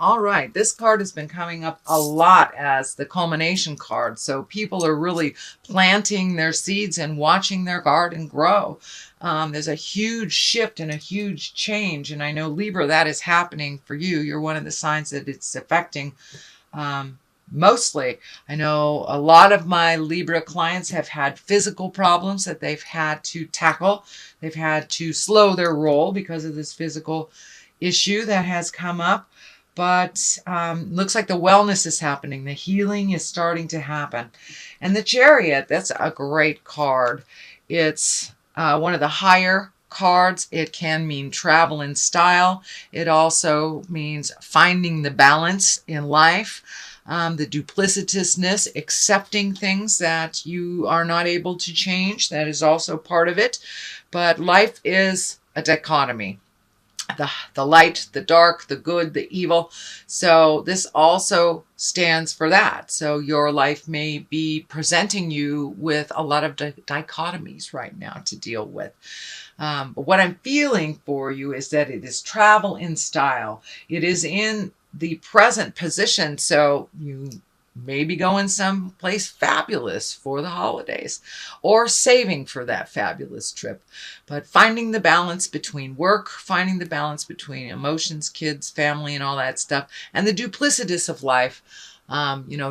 All right, this card has been coming up a lot as the culmination card. So people are really planting their seeds and watching their garden grow. There's a huge shift and a huge change. And I know, Libra, that is happening for you. You're one of the signs that it's affecting mostly. I know a lot of my Libra clients have had physical problems that they've had to tackle. They've had to slow their roll because of this physical issue that has come up. But looks like the wellness is happening. The healing is starting to happen. And the Chariot, that's a great card. It's one of the higher cards. It can mean travel in style. It also means finding the balance in life. The duplicitousness, accepting things that you are not able to change. That is also part of it. But life is a dichotomy. The light, the dark, the good, the evil. So this also stands for that. So your life may be presenting you with a lot of dichotomies right now to deal with. But what I'm feeling for you is that it is travel in style. It is in the present position. So you maybe going someplace fabulous for the holidays or saving for that fabulous trip. But finding the balance between work, finding the balance between emotions, kids, family, and all that stuff, and the duplicitous of life,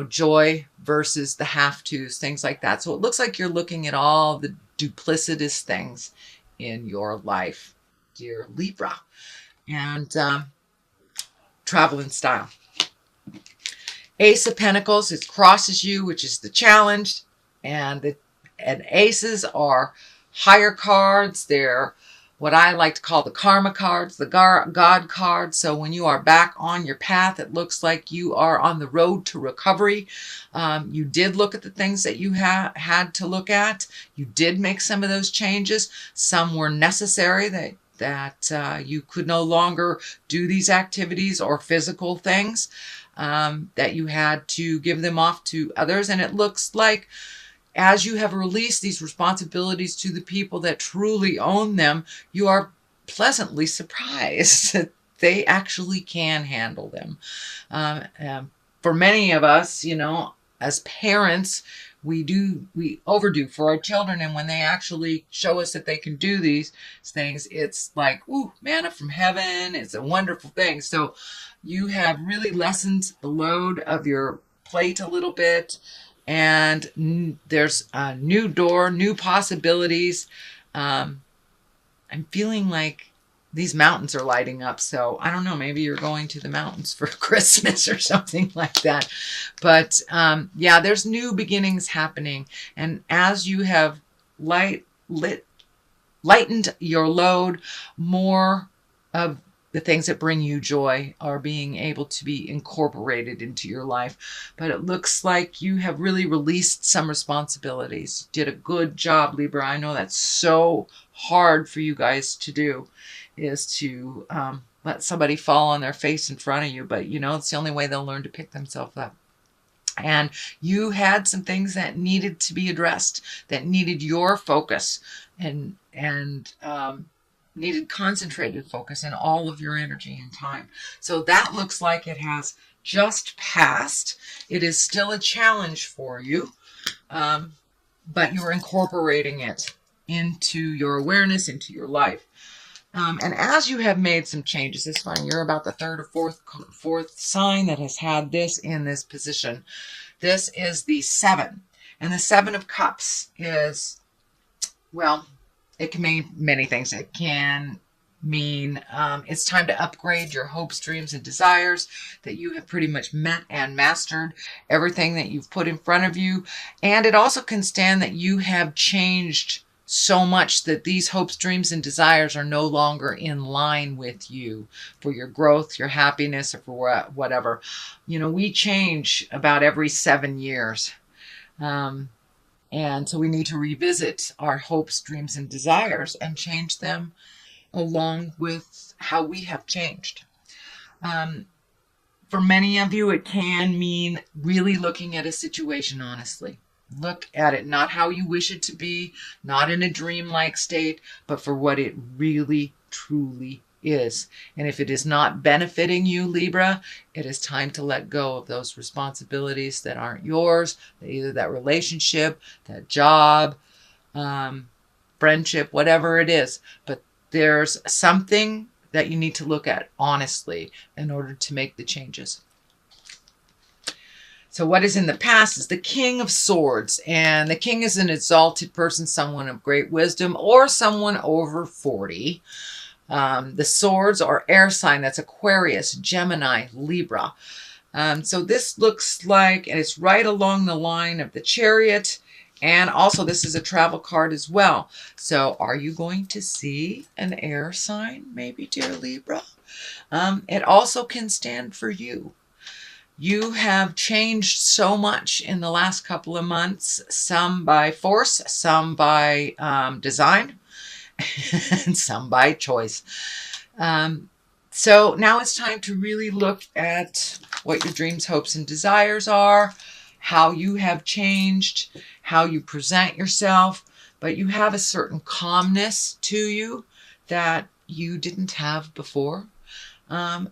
joy versus the have-tos, things like that. So it looks like you're looking at all the duplicitous things in your life, dear Libra. And travel in style. Ace of Pentacles, it crosses you, which is the challenge. And aces are higher cards. They're what I like to call the karma cards, the God cards. So when you are back on your path, it looks like you are on the road to recovery. You did look at the things that you had to look at. You did make some of those changes. Some were necessary that you could no longer do these activities or physical things. That you had to give them off to others. And it looks like as you have released these responsibilities to the people that truly own them, you are pleasantly surprised that they actually can handle them. For many of us, as parents, we overdo for our children. And when they actually show us that they can do these things, it's like, ooh, manna from heaven. It's a wonderful thing. So you have really lessened the load of your plate a little bit. And there's a new door, new possibilities. I'm feeling like these mountains are lighting up. So I don't know, maybe you're going to the mountains for Christmas or something like that. But yeah, there's new beginnings happening. And as you have lightened your load, more of the things that bring you joy are being able to be incorporated into your life. But it looks like you have really released some responsibilities. You did a good job, Libra. I know that's so hard for you guys to do, is to let somebody fall on their face in front of you. But, it's the only way they'll learn to pick themselves up. And you had some things that needed to be addressed, that needed your focus and needed concentrated focus and all of your energy and time. So that looks like it has just passed. It is still a challenge for you, but you're incorporating it into your awareness, into your life. And as you have made some changes, it's fine. You're about the third or fourth sign that has had this in this position. This is the 7. And the 7 of Cups is, well, it can mean many things. It can mean it's time to upgrade your hopes, dreams, and desires, that you have pretty much met and mastered everything that you've put in front of you. And it also can stand that you have changed so much that these hopes, dreams, and desires are no longer in line with you for your growth, your happiness, or for whatever. We change about every 7 years. And so we need to revisit our hopes, dreams, and desires and change them along with how we have changed. For many of you, it can mean really looking at a situation honestly. Look at it, not how you wish it to be, not in a dreamlike state, but for what it really, truly is. And if it is not benefiting you, Libra, it is time to let go of those responsibilities that aren't yours, either that relationship, that job, friendship, whatever it is. But there's something that you need to look at honestly in order to make the changes. So what is in the past is the King of Swords. And the king is an exalted person, someone of great wisdom, or someone over 40. The swords are air sign. That's Aquarius, Gemini, Libra. So this looks like, and it's right along the line of the Chariot. And also this is a travel card as well. So are you going to see an air sign, maybe, dear Libra? It also can stand for you. You have changed so much in the last couple of months, some by force, some by design, and some by choice. So now it's time to really look at what your dreams, hopes, and desires are, how you have changed, how you present yourself, but you have a certain calmness to you that you didn't have before.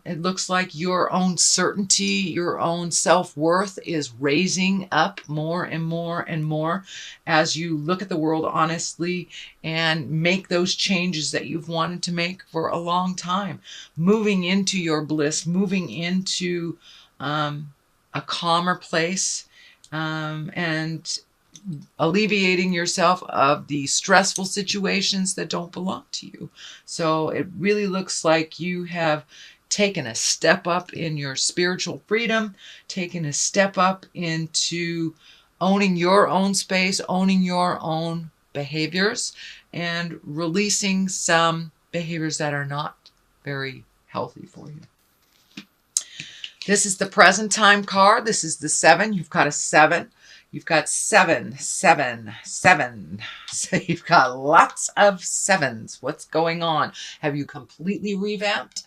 It looks like your own certainty, your own self-worth is raising up more and more and more as you look at the world honestly and make those changes that you've wanted to make for a long time. Moving into your bliss, moving into a calmer place, and alleviating yourself of the stressful situations that don't belong to you. So it really looks like you have taken a step up in your spiritual freedom, taken a step up into owning your own space, owning your own behaviors, and releasing some behaviors that are not very healthy for you. This is the present time card. This is the 7. You've got a 7. You've got 7, 7, 7. So you've got lots of 7s. What's going on? Have you completely revamped?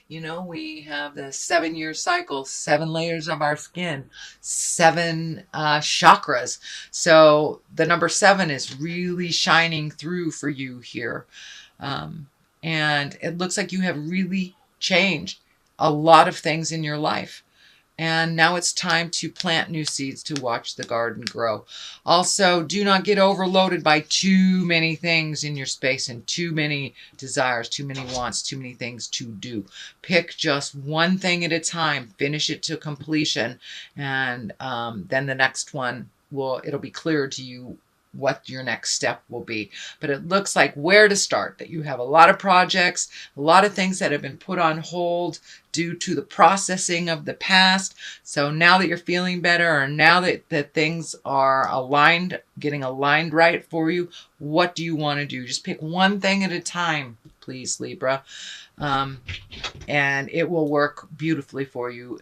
You know, we have the 7-year cycle, 7 layers of our skin, 7 chakras. So the number 7 is really shining through for you here. And it looks like you have really changed a lot of things in your life. And now it's time to plant new seeds to watch the garden grow. Also, do not get overloaded by too many things in your space and too many desires, too many wants, too many things to do. Pick just one thing at a time, finish it to completion, and then the next one it'll be clear to you what your next step will be. But it looks like where to start, that you have a lot of projects, a lot of things that have been put on hold due to the processing of the past. So now that you're feeling better, or now that things are aligned, getting aligned right for you, what do you want to do? Just pick one thing at a time, please, Libra. And it will work beautifully for you.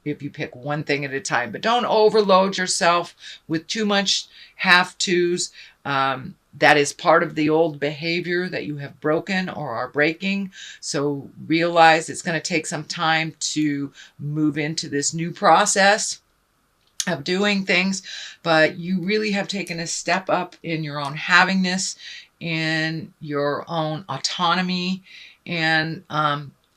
If you pick one thing at a time, but don't overload yourself with too much have-tos. That is part of the old behavior that you have broken or are breaking. So realize it's going to take some time to move into this new process of doing things, but you really have taken a step up in your own havingness, in your own autonomy, and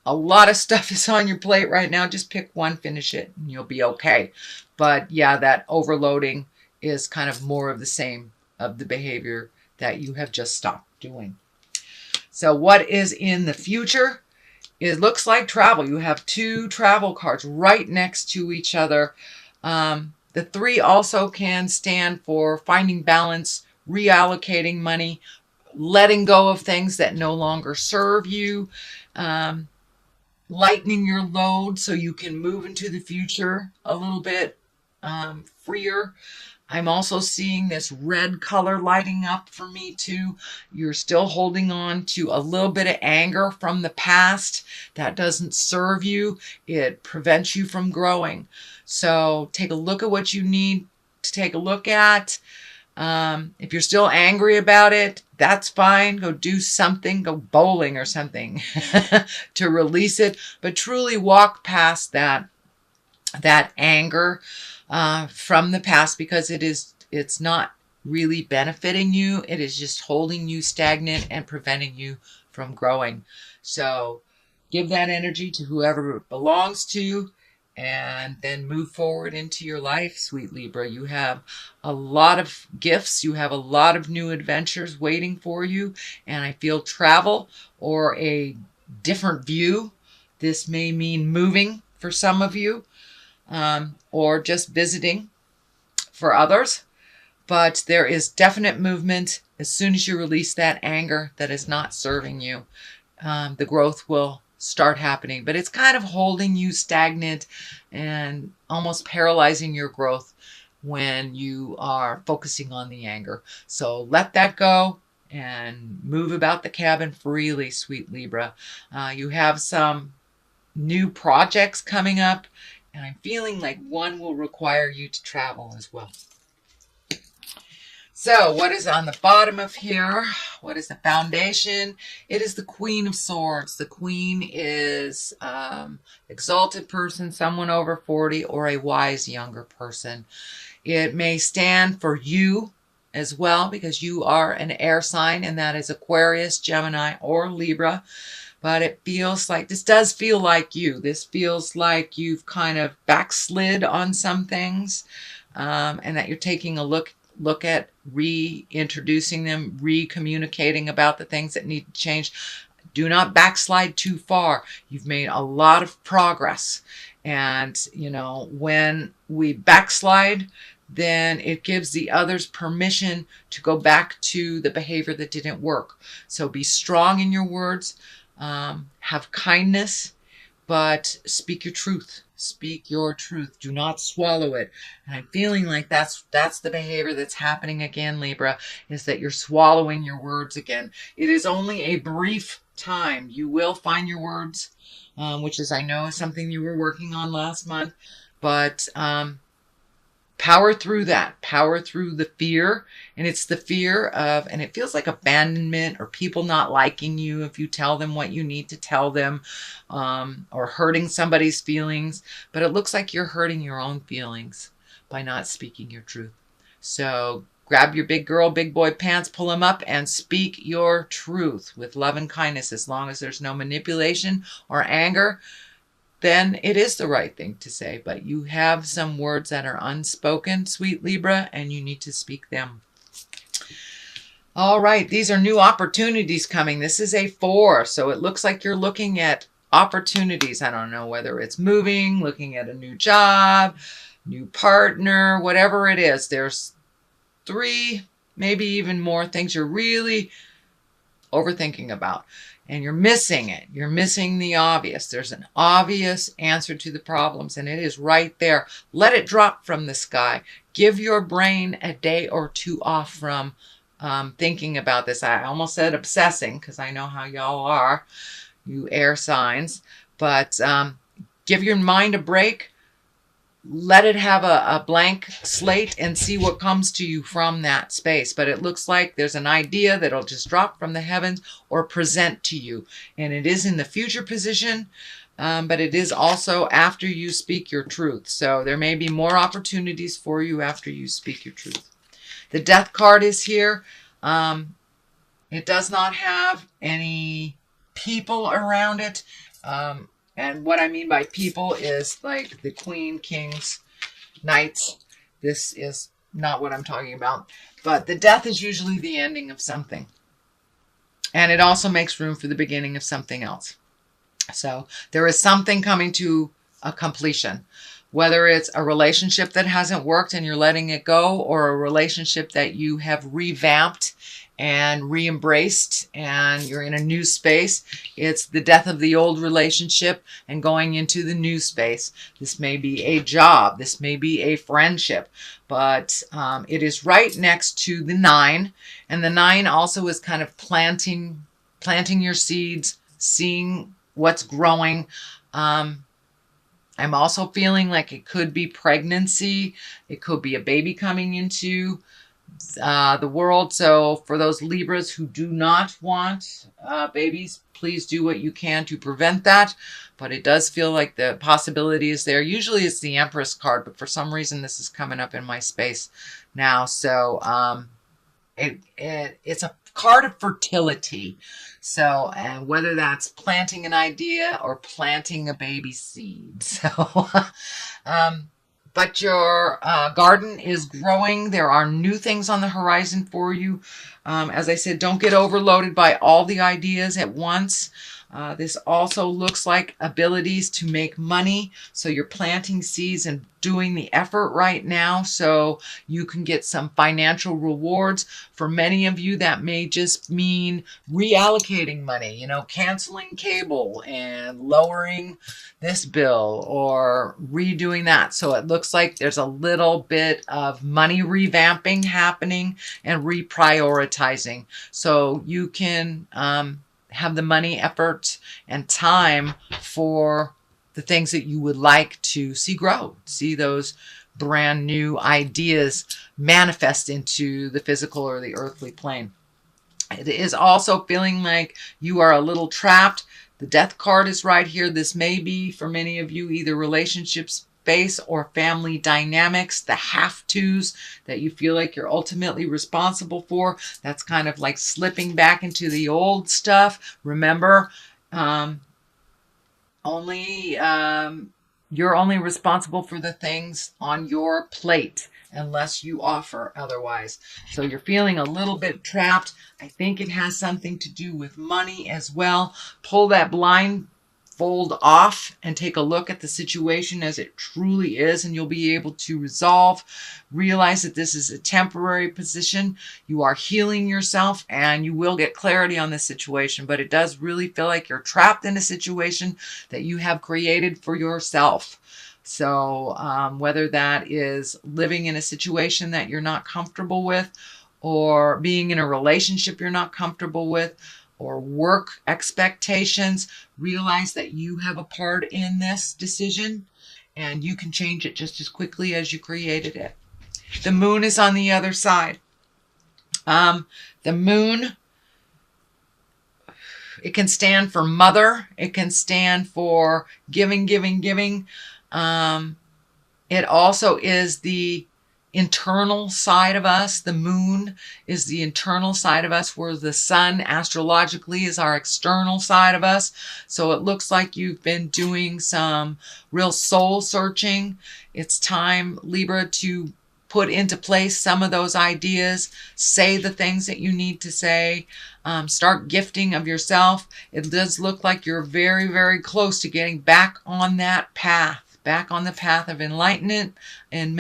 a lot of stuff is on your plate right now. Just pick one, finish it, and you'll be okay. But yeah, that overloading is kind of more of the same of the behavior that you have just stopped doing. So what is in the future? It looks like travel. You have 2 travel cards right next to each other. The 3 also can stand for finding balance, reallocating money, letting go of things that no longer serve you, lightening your load so you can move into the future a little bit freer. I'm also seeing this red color lighting up for me too. You're still holding on to a little bit of anger from the past that doesn't serve you. It prevents you from growing. So take a look at what you need to take a look at. If you're still angry about it, that's fine. Go do something, go bowling or something to release it, but truly walk past that anger from the past, because it's not really benefiting you. It is just holding you stagnant and preventing you from growing. So give that energy to whoever it belongs to, and then move forward into your life, sweet Libra. You have a lot of gifts. You have a lot of new adventures waiting for you. And I feel travel or a different view. This may mean moving for some of you, or just visiting for others. But there is definite movement. As soon as you release that anger that is not serving you, the growth will start happening. But it's kind of holding you stagnant and almost paralyzing your growth when you are focusing on the anger. So let that go and move about the cabin freely, sweet Libra. You have some new projects coming up, and I'm feeling like one will require you to travel as well. So what is on the bottom of here? What is the foundation? It is the Queen of Swords. The Queen is exalted person, someone over 40, or a wise younger person. It may stand for you as well, because you are an air sign, and that is Aquarius, Gemini, or Libra. But it feels like, this does feel like you. This feels like you've kind of backslid on some things, and that you're taking a look at reintroducing them, re-communicating about the things that need to change. Do not backslide too far. You've made a lot of progress. And, you know, when we backslide, then it gives the others permission to go back to the behavior that didn't work. So be strong in your words, have kindness, but speak your truth. Speak your truth. Do not swallow it. And I'm feeling like that's the behavior that's happening again, Libra, is that you're swallowing your words again. It is only a brief time. You will find your words, which is, I know, something you were working on last month, but power through that. Power through the fear. And it's the fear of, and it feels like abandonment or people not liking you if you tell them what you need to tell them, or hurting somebody's feelings. But it looks like you're hurting your own feelings by not speaking your truth. So grab your big girl, big boy pants, pull them up, and speak your truth with love and kindness. As long as there's no manipulation or anger, then it is the right thing to say. But you have some words that are unspoken, sweet Libra, and you need to speak them. All right, these are new opportunities coming. This is a 4, so it looks like you're looking at opportunities. I don't know whether it's moving, looking at a new job, new partner, whatever it is. There's 3, maybe even more things you're really overthinking about. And you're missing it. You're missing the obvious. There's an obvious answer to the problems, and it is right there. Let it drop from the sky. Give your brain a day or 2 off from thinking about this. I almost said obsessing, because I know how y'all are, you air signs. But give your mind a break. Let it have a blank slate and see what comes to you from that space. But it looks like there's an idea that'll just drop from the heavens or present to you. And it is in the future position, but it is also after you speak your truth. So there may be more opportunities for you after you speak your truth. The Death card is here. It does not have any people around it. And what I mean by people is like the Queen, Kings, Knights. This is not what I'm talking about. But the death is usually the ending of something. And it also makes room for the beginning of something else. So there is something coming to a completion. Whether it's a relationship that hasn't worked and you're letting it go, or a relationship that you have revamped and re-embraced and you're in a new space. It's the death of the old relationship and going into the new space. This may be a job. This may be a friendship. But it is right next to the 9. And the 9 also is kind of planting your seeds, seeing what's growing. I'm also feeling like it could be pregnancy. It could be a baby coming into the world. So for those Libras who do not want babies, please do what you can to prevent that. But it does feel like the possibility is there. Usually it's the Empress card, but for some reason this is coming up in my space now. So it's a card of fertility. So whether that's planting an idea or planting a baby seed. So, but your garden is growing. There are new things on the horizon for you. As I said, don't get overloaded by all the ideas at once. This also looks like abilities to make money. So you're planting seeds and doing the effort right now so you can get some financial rewards. For many of you, that may just mean reallocating money, you know, canceling cable and lowering this bill or redoing that. So it looks like there's a little bit of money revamping happening and reprioritizing. So you can have the money, effort, and time for the things that you would like to see grow, see those brand new ideas manifest into the physical or the earthly plane. It is also feeling like you are a little trapped. The death card is right here. This may be for many of you either relationships space or family dynamics, the have-tos that you feel like you're ultimately responsible for. That's kind of like slipping back into the old stuff. Remember, you're only responsible for the things on your plate unless you offer otherwise. So you're feeling a little bit trapped. I think it has something to do with money as well. Pull that blindfold off and take a look at the situation as it truly is, and you'll be able to resolve. Realize that this is a temporary position. You are healing yourself and you will get clarity on this situation, but it does really feel like you're trapped in a situation that you have created for yourself. So whether that is living in a situation that you're not comfortable with, or being in a relationship you're not comfortable with, or work expectations, realize that you have a part in this decision and you can change it just as quickly as you created it. The moon is on the other side. The moon, it can stand for mother. It can stand for giving, giving, giving. It also is the internal side of us. The moon is the internal side of us, where the sun astrologically is our external side of us. So it looks like you've been doing some real soul searching. It's time, Libra, to put into place some of those ideas, say the things that you need to say, start gifting of yourself. It does look like you're very, very close to getting back on that path. Back on the path of enlightenment and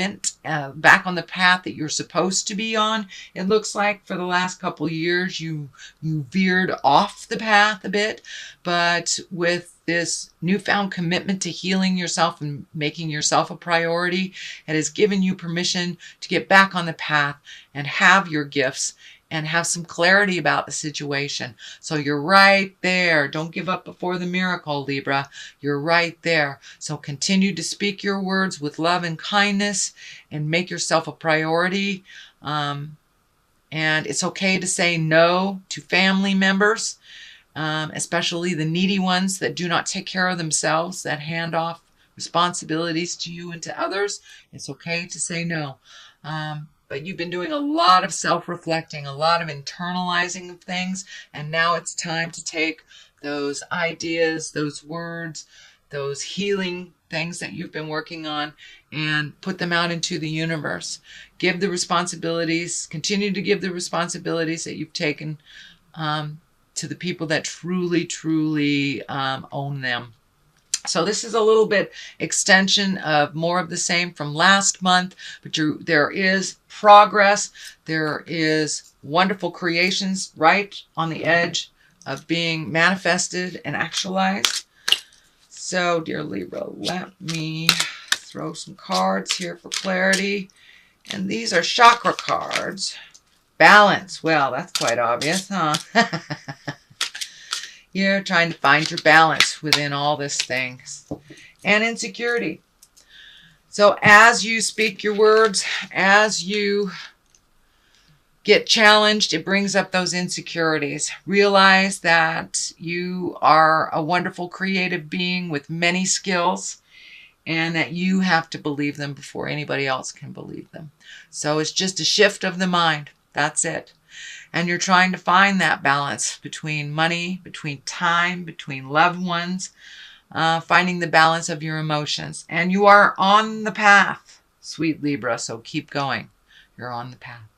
back on the path that you're supposed to be on. It looks like for the last couple of years you veered off the path a bit, but with this newfound commitment to healing yourself and making yourself a priority, it has given you permission to get back on the path and have your gifts and have some clarity about the situation. So you're right there. Don't give up before the miracle, Libra. You're right there. So continue to speak your words with love and kindness and make yourself a priority. And it's okay to say no to family members, especially the needy ones that do not take care of themselves, that hand off responsibilities to you and to others. It's okay to say no. But you've been doing a lot of self-reflecting, a lot of internalizing of things, and now it's time to take those ideas, those words, those healing things that you've been working on and put them out into the universe. Give the responsibilities, continue to give the responsibilities that you've taken to the people that truly, truly own them. So this is a little bit extension of more of the same from last month, but there is progress. There is wonderful creations right on the edge of being manifested and actualized. So, dear Libra, let me throw some cards here for clarity. And these are chakra cards. Balance. Well, that's quite obvious, huh? You're trying to find your balance within all this things. And insecurity. So as you speak your words, as you get challenged, it brings up those insecurities. Realize that you are a wonderful creative being with many skills and that you have to believe them before anybody else can believe them. So it's just a shift of the mind. That's it. And you're trying to find that balance between money, between time, between loved ones, finding the balance of your emotions. And you are on the path, sweet Libra, so keep going. You're on the path.